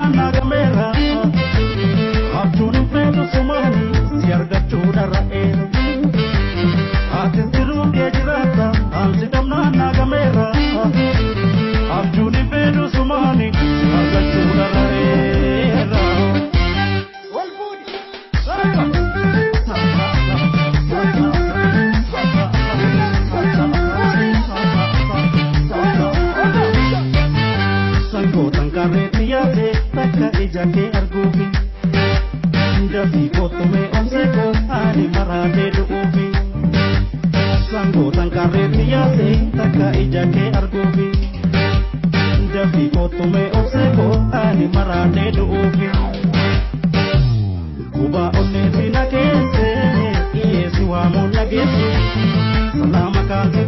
nagamera Abduni fetu sumani Siarga chuda raera Atintiru kejirata Ansidamna nagamera Abduni fetu sumani Siarga chuda raera Walbudi Sanko tangkareti yate Taka ijake argubi Jafi koto me onseko Ani marade duubi Sanko tangkareti yate Taka ijake argubi Jafi koto me onseko Ani marade duubi Kuba onne sina kese Iye suwa mo nyagesi Salama kasi